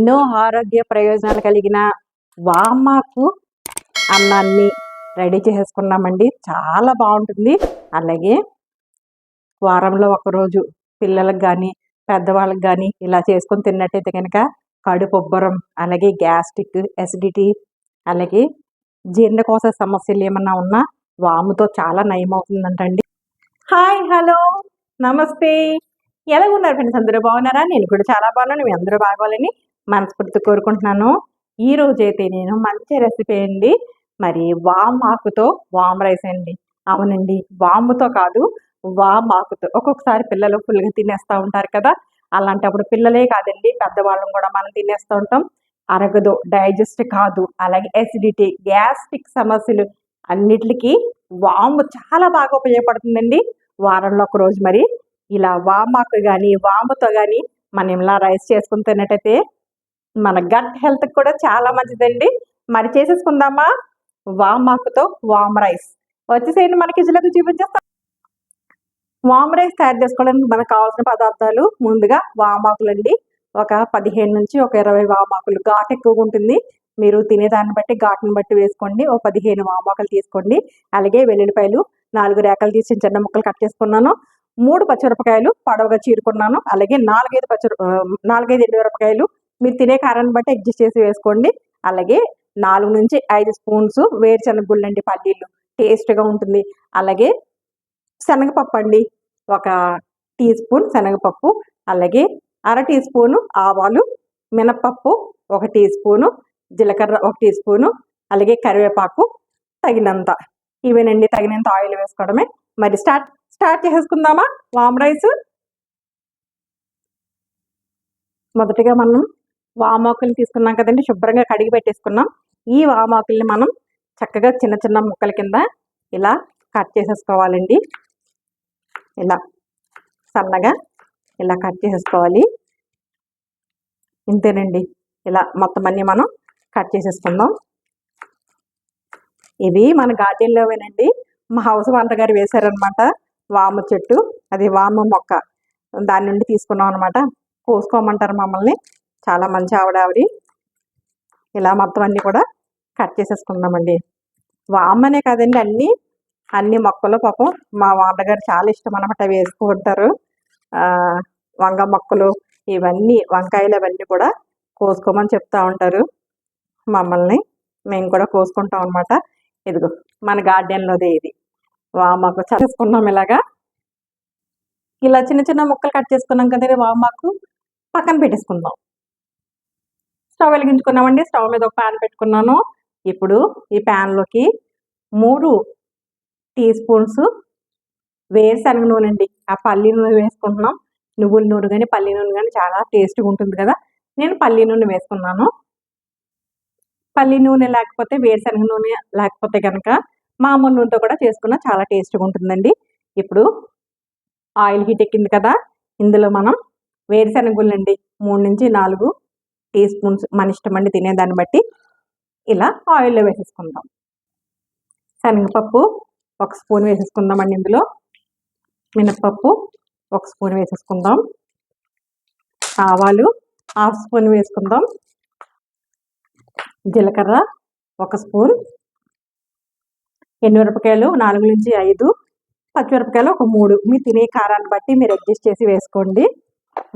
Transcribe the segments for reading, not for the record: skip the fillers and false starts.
ఎన్నో ఆరోగ్య ప్రయోజనాలు కలిగిన వామాకు అన్నాన్ని రెడీ చేసేసుకున్నామండి. చాలా బాగుంటుంది. అలాగే వారంలో ఒకరోజు పిల్లలకు కానీ పెద్దవాళ్ళకి కానీ ఇలా చేసుకొని తిన్నట్టయితే కనుక కడుపుబ్బరం, అలాగే గ్యాస్ట్రిక్, ఎసిడిటీ, అలాగే జీర్ణకోశ సమస్యలు ఏమన్నా ఉన్నా వాముతో చాలా నయం అవుతుందంటండి. హాయ్, హలో, నమస్తే. ఎలా ఉన్నారు ఫ్రెండ్స్? అందరూ బాగున్నారా? నేను కూడా చాలా బాగున్నాను. మీ అందరూ బాగోవాలని మనస్ఫూర్తి కోరుకుంటున్నాను. ఈ రోజైతే నేను మంచి రెసిపీ అండి. మరి వామాకుతో వామ్ రైస్ అండి. అవునండి, వాముతో కాదు, వామాకుతో. ఒక్కొక్కసారి పిల్లలు ఫుల్గా తినేస్తూ ఉంటారు కదా, అలాంటప్పుడు పిల్లలే కాదండి పెద్దవాళ్ళం కూడా మనం తినేస్తూ ఉంటాం. అరగదు, డైజెస్ట్ కాదు, అలాగే ఎసిడిటీ, గ్యాస్ట్రిక్ సమస్యలు అన్నిటికీ వాము చాలా బాగా ఉపయోగపడుతుందండి. వారంలో ఒక రోజు మరి ఇలా వామాకు కానీ వాముతో కానీ మనం ఇలా రైస్ చేసుకుని తిన్నట్టయితే మన గట్ హెల్త్కి కూడా చాలా మంచిదండి. మరి చేసేసుకుందామా వామాకుతో వామ్ రైస్. వచ్చేసేయండి, మన కిచెన్లోకి చూపించేస్తాం. వామ్ రైస్ తయారు చేసుకోవడానికి మనకు కావాల్సిన పదార్థాలు ముందుగా వామాకులండి. ఒక 15 నుంచి ఒక 20 వామాకులు. ఘాటు ఎక్కువగా ఉంటుంది, మీరు తినేదాన్ని బట్టి ఘాటుని బట్టి వేసుకోండి. ఓ 15 వామాకులు తీసుకోండి. అలాగే వెల్లుల్లిపాయలు 4 రేకలు తీసి చిన్న ముక్కలు కట్ చేసుకున్నాను. 3 పచ్చిమిరపకాయలు పొడవుగా చీరుకున్నాను. అలాగే 4-5 ఎండుమిరపకాయలు మీరు తినే కారాన్ని బట్టి అడ్జస్ట్ చేసి వేసుకోండి. అలాగే 4 నుంచి 5 స్పూన్స్ వేరుశనగ గుళ్ళు అండి, పల్లీలు టేస్ట్గా ఉంటుంది. అలాగే శనగపప్పు అండి, 1 టీ స్పూన్ శనగపప్పు. అలాగే 1/2 టీ స్పూను ఆవాలు, మినపప్పు 1 టీ స్పూను, జీలకర్ర 1 టీ స్పూను, అలాగే కరివేపాకు తగినంత. ఇవేనండి, తగినంత ఆయిల్ వేసుకోవడమే. మరి స్టార్ట్ చేసేసుకుందామా వామ్ రైస్. మొదటిగా మనం వామాకులు తీసుకున్నాం కదండి, శుభ్రంగా కడిగి పెట్టేసుకున్నాం. ఈ వామాకుల్ని మనం చక్కగా చిన్న చిన్న ముక్కల కింద ఇలా కట్ చేసేసుకోవాలండి. ఇలా సన్నగా ఇలా కట్ చేసేసుకోవాలి. ఇంతేనండి, ఇలా మొత్తం అన్నీ మనం కట్ చేసేసుకుందాం. ఇవి మన గార్డెన్లోవేనండి, మా హౌస్ వంట గారు వేశారనమాట. వాము చెట్టు, అది వాము మొక్క, దాని నుండి తీసుకున్నాం అనమాట. కోసుకోమంటారు మమ్మల్ని, చాలా మంచి ఆవిడ. ఇలా మొత్తం అన్నీ కూడా కట్ చేసేసుకున్నామండి. వామనే కాదండి, అన్ని మొక్కలు పాపం మా వంటగారు చాలా ఇష్టం అనమాట, వేస్తూ ఉంటారు. వంగ మొక్కలు, ఇవన్నీ వంకాయలు అవన్నీ కూడా కోసుకోమని చెప్తా ఉంటారు మమ్మల్ని. మేము కూడా కోసుకుంటాం అనమాట. ఇదిగో మన గార్డెన్లోదే ఇది వామాకు చేసుకున్నాం. ఇలా చిన్న చిన్న ముక్కలు కట్ చేసుకున్నాం కదా, వామాకు పక్కన పెట్టేసుకుందాం. స్టవ్ వెలిగించుకున్నామండి. స్టవ్ మీద ఒక ప్యాన్ పెట్టుకున్నాను. ఇప్పుడు ఈ ప్యాన్లోకి 3 టీ స్పూన్స్ వేరుశనగ నూనె అండి, ఆ పల్లి నూనె వేసుకుంటున్నాం. నువ్వుల నూనె కానీ పల్లి నూనె కానీ చాలా టేస్ట్గా ఉంటుంది కదా, నేను పల్లి నూనె వేసుకున్నాను. పల్లి నూనె లేకపోతే, వేరుశనగ నూనె లేకపోతే కనుక మామూలు నూనెతో కూడా చేసుకున్నా చాలా టేస్ట్గా ఉంటుందండి. ఇప్పుడు ఆయిల్ హీట్ ఎక్కింది కదా, ఇందులో మనం వేరుశనగ గుళ్ళు అండి 3 నుంచి 4 టీ స్పూన్స్, మన ఇష్టం అండి తినేదాన్ని బట్టి ఇలా ఆయిల్లో వేసేసుకుందాం. శనగపప్పు 1 స్పూన్ వేసేసుకుందామండి. ఇందులో మినపప్పు 1 స్పూన్ వేసేసుకుందాం. ఆవాలు 1/2 స్పూన్ వేసుకుందాం. జీలకర్ర 1 స్పూన్, ఎండుమిరపకాయలు 4 నుంచి 5, పచ్చిమిరపకాయలు ఒక 3. మీరు తినే కారాన్ని బట్టి మీరు అడ్జస్ట్ చేసి వేసుకోండి.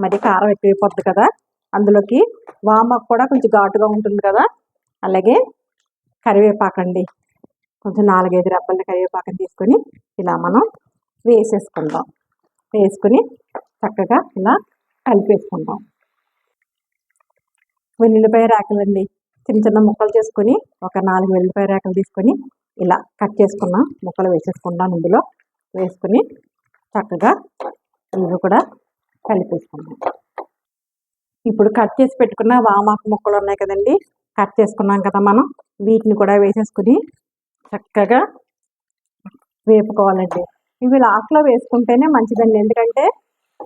మరి కారం ఎక్కువైపోద్ది కదా, అందులోకి వామాకు కూడా కొంచెం ఘాటుగా ఉంటుంది కదా. అలాగే కరివేపాకండి, కొంచెం 4-5 రెబ్బల కరివేపాకని తీసుకొని ఇలా మనం వేసేసుకుందాం. వేసుకుని చక్కగా ఇలా కలిపేసుకుందాం. వెల్లుల్లిపాయ రేకలండి, చిన్న చిన్న ముక్కలు చేసుకొని ఒక 4 వెల్లుల్లిపాయ రేకలు తీసుకొని ఇలా కట్ చేసుకున్న ముక్కలు వేసేసుకుందాం. ఇందులో వేసుకుని చక్కగా ఇవి కూడా కలిపేసుకుందాం. ఇప్పుడు కట్ చేసి పెట్టుకున్న వామాకు ముక్కలు ఉన్నాయి కదండి, కట్ చేసుకున్నాం కదా మనం, వీటిని కూడా వేసేసుకుని చక్కగా వేపుకోవాలండి. ఇవి లాస్ట్లో వేసుకుంటేనే మంచిదండి, ఎందుకంటే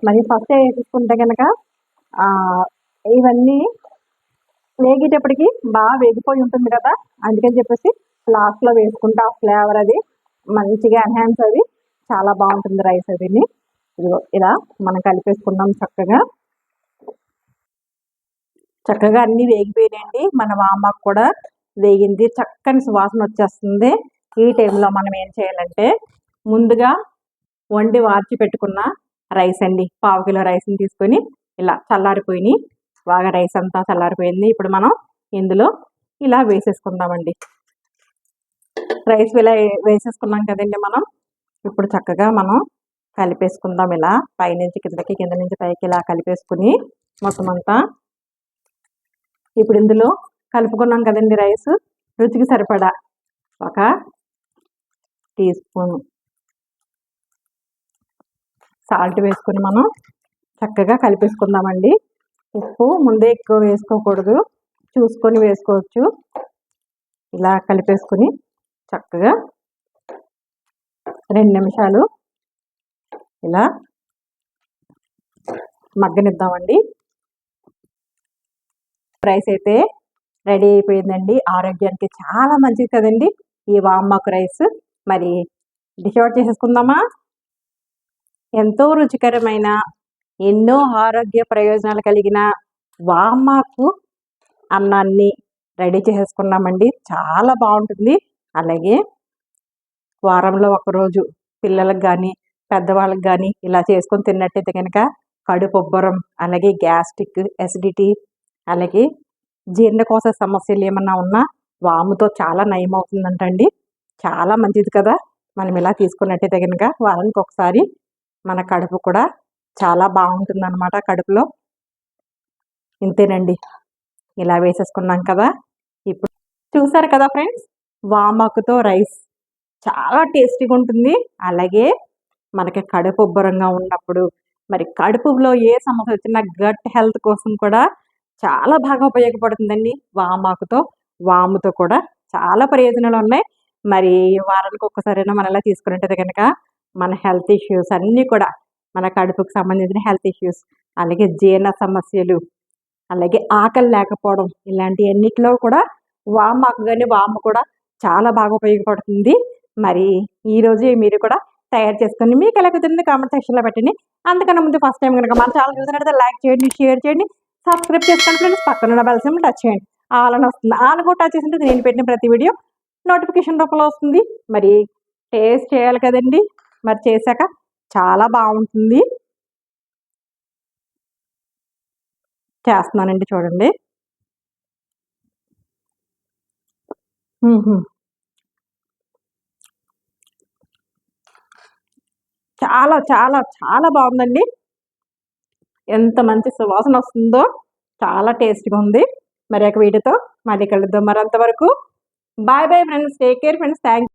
మరి ఫస్ట్ వేసేసుకుంటే కనుక ఇవన్నీ వేగేటప్పటికి బాగా వేగిపోయి ఉంటుంది కదా, అందుకని చెప్పేసి లాస్ట్లో వేసుకుంటే ఆ ఫ్లేవర్ అది మంచిగా ఎన్హాన్స్ అది చాలా బాగుంటుంది రైస్ అది. ఇదిగో ఇలా మనం కలిపేసుకున్నాం. చక్కగా అన్నీ వేగిపోయినాయండి. మన వామాకు కూడా వేగింది, చక్కని సువాసన వచ్చేస్తుంది. ఈ టైంలో మనం ఏం చేయాలంటే ముందుగా వండి వార్చి పెట్టుకున్న రైస్ అండి, 1/2 కిలో రైస్ని తీసుకొని ఇలా చల్లారిపోయి బాగా రైస్ అంతా చల్లారిపోయింది. ఇప్పుడు మనం ఇందులో ఇలా వేసేసుకుందామండి. రైస్ ఇలా వేసేసుకున్నాం కదండి. మనం ఇప్పుడు చక్కగా మనం కలిపేసుకుందాం. ఇలా పైనుంచి కిందకి, కింద నుంచి పైకి ఇలా కలిపేసుకుని మొత్తం అంతా ఇప్పుడు ఇందులో కలుపుకున్నాం కదండి రైస్, రుచికి సరిపడా 1 టీ స్పూన్ సాల్ట్ వేసుకుని మనం చక్కగా కలిపేసుకుందామండి. ఉప్పు ముందే ఎక్కువ వేసుకోకూడదు, చూసుకొని వేసుకోవచ్చు. ఇలా కలిపేసుకుని చక్కగా 2 నిమిషాలు ఇలా మగ్గనిద్దామండి. రైస్ అయితే రెడీ అయిపోయిందండి. ఆరోగ్యానికి చాలా మంచిది కదండి ఈ వామాకు రైస్. మరి డిష్ అవుట్ చేసేసుకుందామా? ఎంతో రుచికరమైన, ఎన్నో ఆరోగ్య ప్రయోజనాలు కలిగిన వామాకు అన్నాన్ని రెడీ చేసేసుకున్నామండి. చాలా బాగుంటుంది. అలాగే వారంలో ఒకరోజు పిల్లలకు కానీ పెద్దవాళ్ళకి కానీ ఇలా చేసుకొని తిన్నట్టయితే కనుక కడుపుబ్బరం, అలాగే గ్యాస్ట్రిక్, ఎసిడిటీ, అలాగే జీర్ణకోశ సమస్యలు ఏమన్నా ఉన్నా వాముతో చాలా నయం అవుతుందంటండి. చాలా మంచిది కదా. మనం ఇలా తీసుకున్నట్టయితే కనుక వారానికి ఒకసారి మన కడుపు కూడా చాలా బాగుంటుందన్నమాట. కడుపులో ఇంతేనండి, ఇలా వేసేసుకున్నాం కదా. ఇప్పుడు చూసారు కదా ఫ్రెండ్స్, వామాకుతో రైస్ చాలా టేస్టీగా ఉంటుంది. అలాగే మనకి కడుపు ఉబ్బరంగా ఉన్నప్పుడు, మరి కడుపులో ఏ సమస్య వచ్చినా గట్ హెల్త్ కోసం కూడా చాలా బాగా ఉపయోగపడుతుందండి. వాముతో కూడా చాలా ప్రయోజనాలు ఉన్నాయి. మరి వారానికి ఒక్కసారైనా మనం ఇలా తీసుకున్నట్టయితే కనుక మన హెల్త్ ఇష్యూస్ అన్నీ కూడా, మన కడుపుకు సంబంధించిన హెల్త్ ఇష్యూస్, అలాగే జీర్ణ సమస్యలు, అలాగే ఆకలి లేకపోవడం, ఇలాంటి అన్నిటిలో కూడా వాము కూడా చాలా బాగా ఉపయోగపడుతుంది. మరి ఈరోజు మీరు కూడా తయారు చేసుకొని మీకు ఎలా కుదిరింది కామెంట్ సెక్షన్లో పెట్టండి. అంతకన్నా ముందు ఫస్ట్ టైం కనుక మన ఛానల్ చూసినట్టయితే లైక్ చేయండి, షేర్ చేయండి, సబ్స్క్రైబ్ చేసుకోండి ఫ్రెండ్స్. పక్కన ఉన్న బెల్ సింబల్ టచ్ చేయండి. ఆల్ అని వస్తుంది. ఆల్ కూడా టచ్ చేసింటే నేను పెట్టిన ప్రతి వీడియో నోటిఫికేషన్ రూపంలో వస్తుంది. మరి టేస్ట్ చేయాలి కదండి. మరి చేశాక చాలా బాగుంటుంది. చేస్తున్నానండి, చూడండి. చాలా చాలా చాలా బాగుందండి. ఎంత మంచి సువాసన వస్తుందో, చాలా టేస్ట్గా ఉంది. మరి ఒక వీడియోతో మళ్ళీ కలుద్దాం. మరి అంతవరకు bye bye friends, take care friends. Thank